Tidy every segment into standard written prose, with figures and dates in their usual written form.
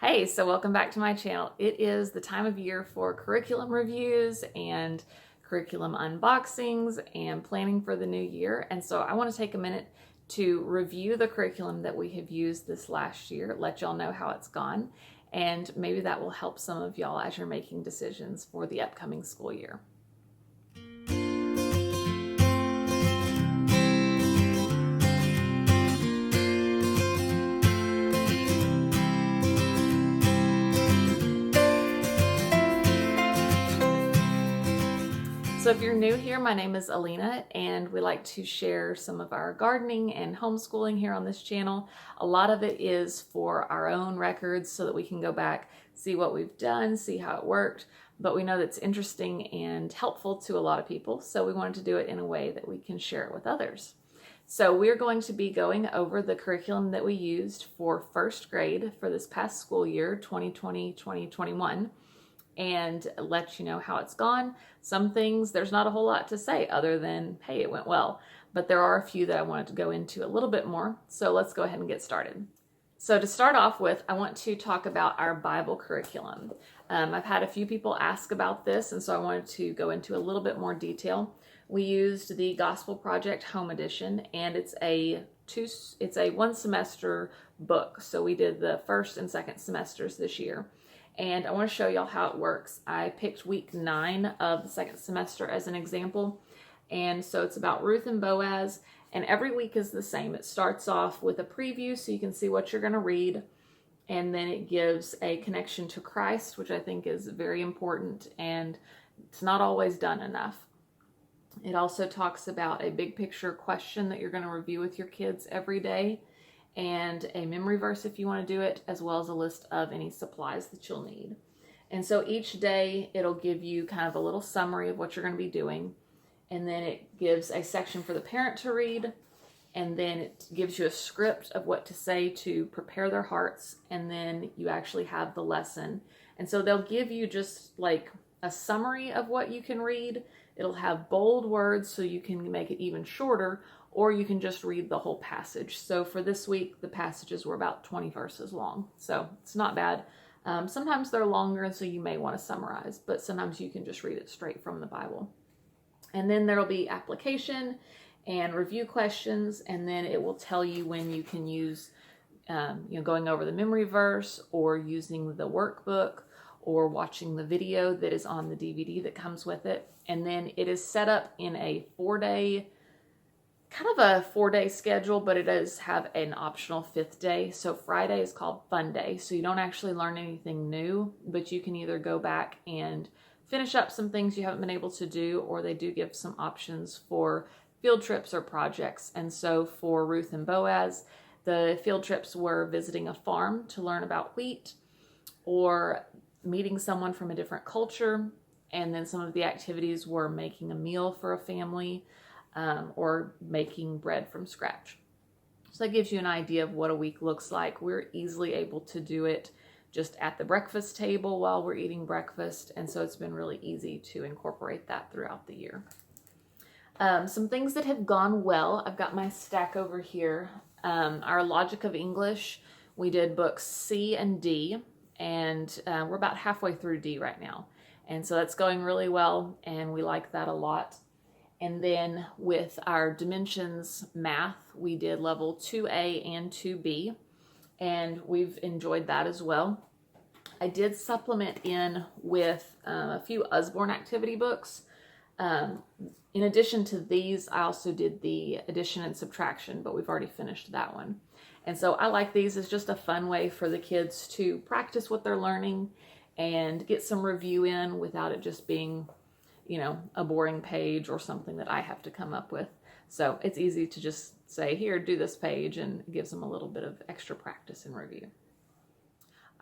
Hey, so welcome back to my channel. It is the time of year for curriculum reviews and curriculum unboxings and planning for the new year. And so I want to take a minute to review the curriculum that we have used this last year, let y'all know how it's gone, and maybe that will help some of y'all as you're making decisions for the upcoming school year. So if you're new here, my name is Alina, and we like to share some of our gardening and homeschooling here on this channel. A lot of it is for our own records so that we can go back, see what we've done, see how it worked, but we know that's interesting and helpful to a lot of people, so we wanted to do it in a way that we can share it with others. So we're going to be going over the curriculum that we used for first grade for this past school year, 2020-2021. And let you know how it's gone. Some things, there's not a whole lot to say other than, hey, it went well. But there are a few that I wanted to go into a little bit more. So let's go ahead and get started. So to start off with, I want to talk about our Bible curriculum. I've had a few people ask about this, and so I wanted to go into a little bit more detail. We used the Gospel Project Home Edition, and it's a one semester book. So we did the first and second semesters this year. And I want to show y'all how it works. I picked week 9 of the second semester as an example. And so it's about Ruth and Boaz, and every week is the same. It starts off with a preview so you can see what you're going to read, and then it gives a connection to Christ, which I think is very important, and it's not always done enough. It also talks about a big picture question that you're going to review with your kids every day, and a memory verse if you want to do it, as well as a list of any supplies that you'll need. And so each day it'll give you kind of a little summary of what you're going to be doing, and then it gives a section for the parent to read, and then it gives you a script of what to say to prepare their hearts, and then you actually have the lesson. And so they'll give you just like a summary of what you can read. It'll have bold words so you can make it even shorter, or you can just read the whole passage. So for this week, the passages were about 20 verses long. So it's not bad. Sometimes they're longer, and so you may want to summarize, but sometimes you can just read it straight from the Bible. And then there'll be application and review questions, and then it will tell you when you can use, going over the memory verse, or using the workbook, or watching the video that is on the DVD that comes with it. And then it is set up in a 4-day schedule, but it does have an optional 5th day. So Friday is called Fun Day. So you don't actually learn anything new, but you can either go back and finish up some things you haven't been able to do, or they do give some options for field trips or projects. And so for Ruth and Boaz, the field trips were visiting a farm to learn about wheat, or meeting someone from a different culture. And then some of the activities were making a meal for a family, or making bread from scratch. So that gives you an idea of what a week looks like. We're easily able to do it just at the breakfast table while we're eating breakfast, and so it's been really easy to incorporate that throughout the year. Some things that have gone well, I've got my stack over here. Our Logic of English, we did books C and D, and we're about halfway through D right now. And so that's going really well, and we like that a lot. And then with our Dimensions math, we did level 2A and 2B, and we've enjoyed that as well. I did supplement in with a few Usborne activity books. In addition to these, I also did the addition and subtraction, but we've already finished that one. And so I like these as just a fun way for the kids to practice what they're learning and get some review in without it just being, a boring page or something that I have to come up with. So it's easy to just say, here, do this page, and it gives them a little bit of extra practice and review.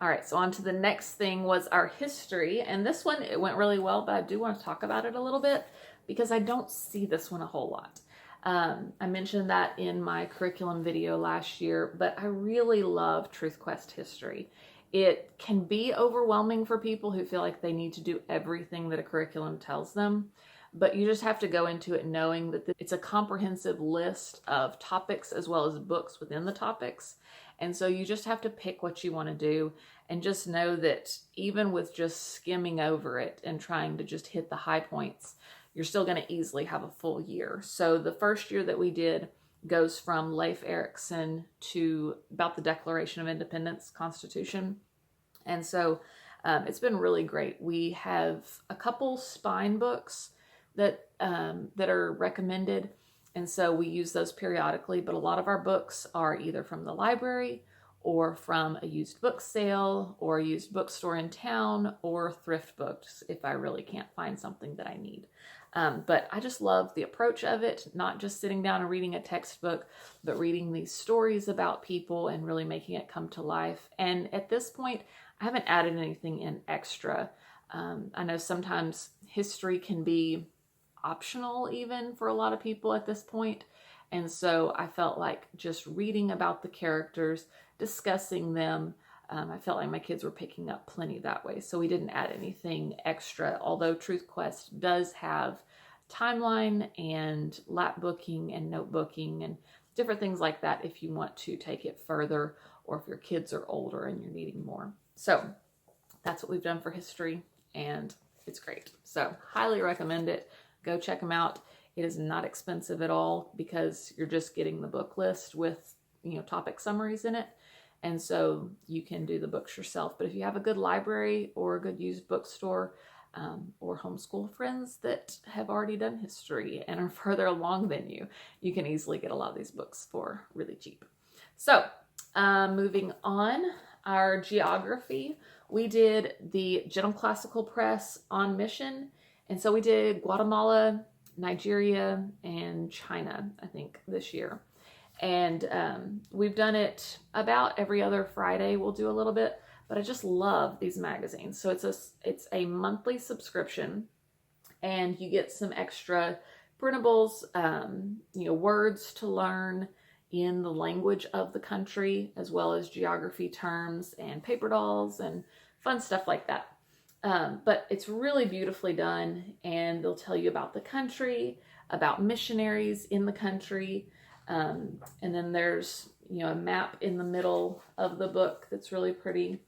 All right, so on to the next thing was our history. And this one, it went really well, but I do want to talk about it a little bit because I don't see this one a whole lot. I mentioned that in my curriculum video last year, but I really love Truth Quest history. It can be overwhelming for people who feel like they need to do everything that a curriculum tells them, but you just have to go into it knowing that it's a comprehensive list of topics as well as books within the topics, And so you just have to pick what you want to do, and just know that even with just skimming over it and trying to just hit the high points, you're still going to easily have a full year. So the first year that we did goes from Leif Erikson to about the Declaration of Independence, Constitution. And so it's been really great. We have a couple spine books that are recommended, and so we use those periodically, but a lot of our books are either from the library or from a used book sale or a used bookstore in town or thrift books if I really can't find something that I need. But I just love the approach of it, not just sitting down and reading a textbook, but reading these stories about people and really making it come to life. And at this point, I haven't added anything in extra. I know sometimes history can be optional even for a lot of people at this point. And so I felt like just reading about the characters, discussing them, I felt like my kids were picking up plenty that way. So we didn't add anything extra, although Truth Quest does have timeline and lap booking and note booking and different things like that if you want to take it further or if your kids are older and you're needing more. So that's what we've done for history, and it's great. So highly recommend it. Go check them out. It is not expensive at all because you're just getting the book list with, topic summaries in it. And so you can do the books yourself. But if you have a good library or a good used bookstore or homeschool friends that have already done history and are further along than you, you can easily get a lot of these books for really cheap. So moving on, our geography, we did the General Classical Press on mission. And so we did Guatemala, Nigeria, and China, I think, this year. And we've done it about every other Friday. We'll do a little bit, but I just love these magazines. So it's a monthly subscription, and you get some extra printables, words to learn in the language of the country, as well as geography terms and paper dolls and fun stuff like that. But it's really beautifully done, and they'll tell you about the country, about missionaries in the country. And then there's, a map in the middle of the book that's really pretty.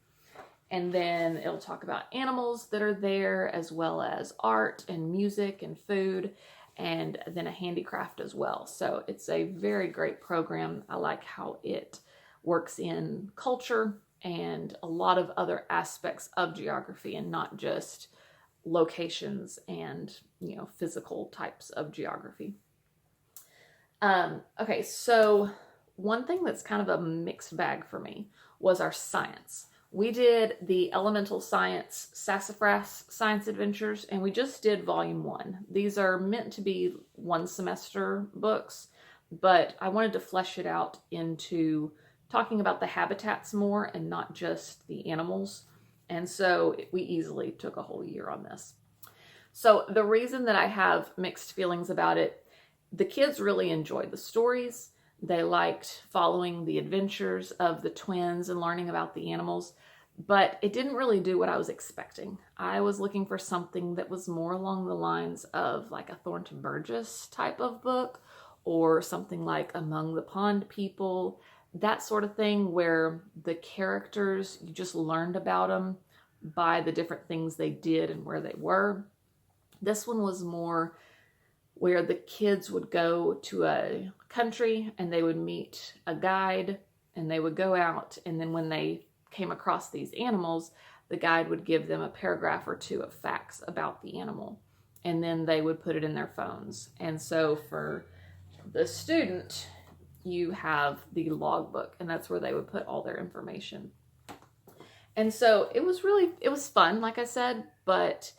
And then it'll talk about animals that are there, as well as art and music and food, and then a handicraft as well. So it's a very great program. I like how it works in culture and a lot of other aspects of geography, and not just locations and, physical types of geography. Okay, so one thing that's kind of a mixed bag for me was our science. We did the Elemental Science Sassafras Science Adventures, and we just did volume 1. These are meant to be one semester books, but I wanted to flesh it out into talking about the habitats more and not just the animals. And so we easily took a whole year on this. So the reason that I have mixed feelings about it, the kids really enjoyed the stories. They liked following the adventures of the twins and learning about the animals, but it didn't really do what I was expecting. I was looking for something that was more along the lines of like a Thornton Burgess type of book, or something like Among the Pond People, that sort of thing, where the characters, you just learned about them by the different things they did and where they were. This one was more where the kids would go to a country and they would meet a guide and they would go out, and then when they came across these animals, the guide would give them a paragraph or two of facts about the animal, and then they would put it in their phones. And so for the student, you have the logbook, and that's where they would put all their information. And so it was fun, like I said, but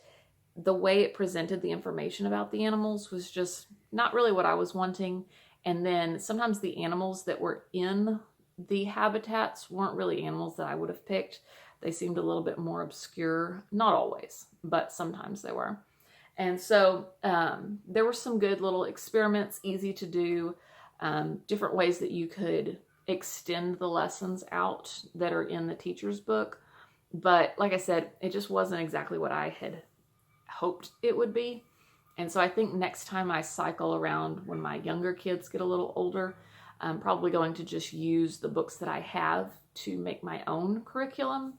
the way it presented the information about the animals was just not really what I was wanting. And then sometimes the animals that were in the habitats weren't really animals that I would have picked. They seemed a little bit more obscure. Not always, but sometimes they were. And so there were some good little experiments, easy to do, different ways that you could extend the lessons out that are in the teacher's book. But like I said, it just wasn't exactly what I had hoped it would be. And so I think next time I cycle around when my younger kids get a little older, I'm probably going to just use the books that I have to make my own curriculum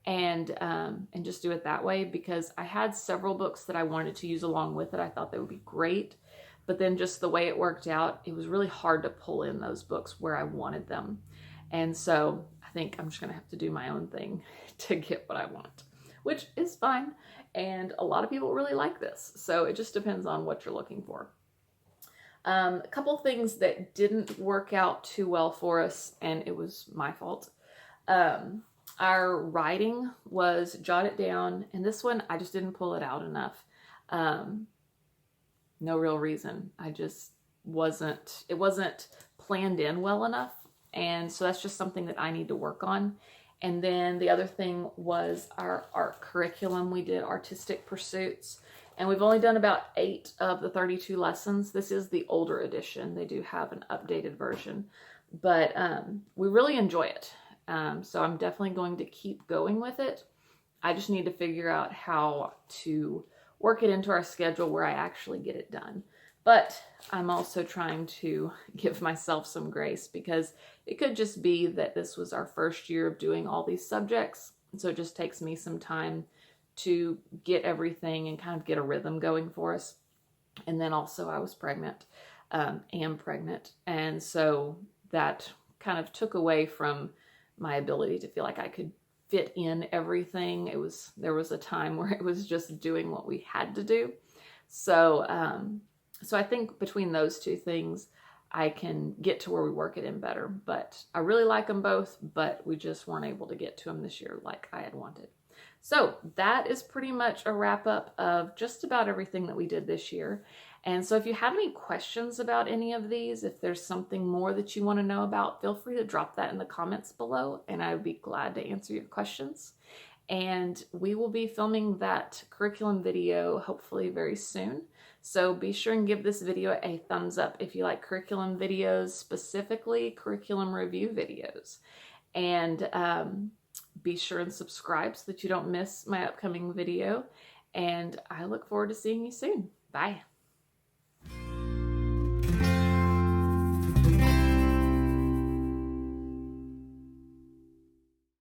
and just do it that way, because I had several books that I wanted to use along with it. I thought they would be great, but then just the way it worked out, it was really hard to pull in those books where I wanted them. And so I think I'm just gonna have to do my own thing to get what I want, which is fine. And a lot of people really like this. So it just depends on what you're looking for. A couple things that didn't work out too well for us, and it was my fault. Our writing was jotted down, and this one, I just didn't pull it out enough. No real reason. It wasn't planned in well enough. And so that's just something that I need to work on. And then the other thing was our art curriculum. We did artistic pursuits, and we've only done about 8 of the 32 lessons. This is the older edition. They do have an updated version, but we really enjoy it. So I'm definitely going to keep going with it. I just need to figure out how to work it into our schedule where I actually get it done. But I'm also trying to give myself some grace, because it could just be that this was our first year of doing all these subjects. So it just takes me some time to get everything and kind of get a rhythm going for us. And then also I was pregnant, am pregnant. And so that kind of took away from my ability to feel like I could fit in everything. There was a time where it was just doing what we had to do. So I think between those two things, I can get to where we work it in better. But I really like them both, but we just weren't able to get to them this year like I had wanted. So that is pretty much a wrap up of just about everything that we did this year. And so if you have any questions about any of these, if there's something more that you want to know about, feel free to drop that in the comments below, and I would be glad to answer your questions. And we will be filming that curriculum video hopefully very soon. So be sure and give this video a thumbs up if you like curriculum videos, specifically curriculum review videos. And be sure and subscribe so that you don't miss my upcoming video. And I look forward to seeing you soon. Bye.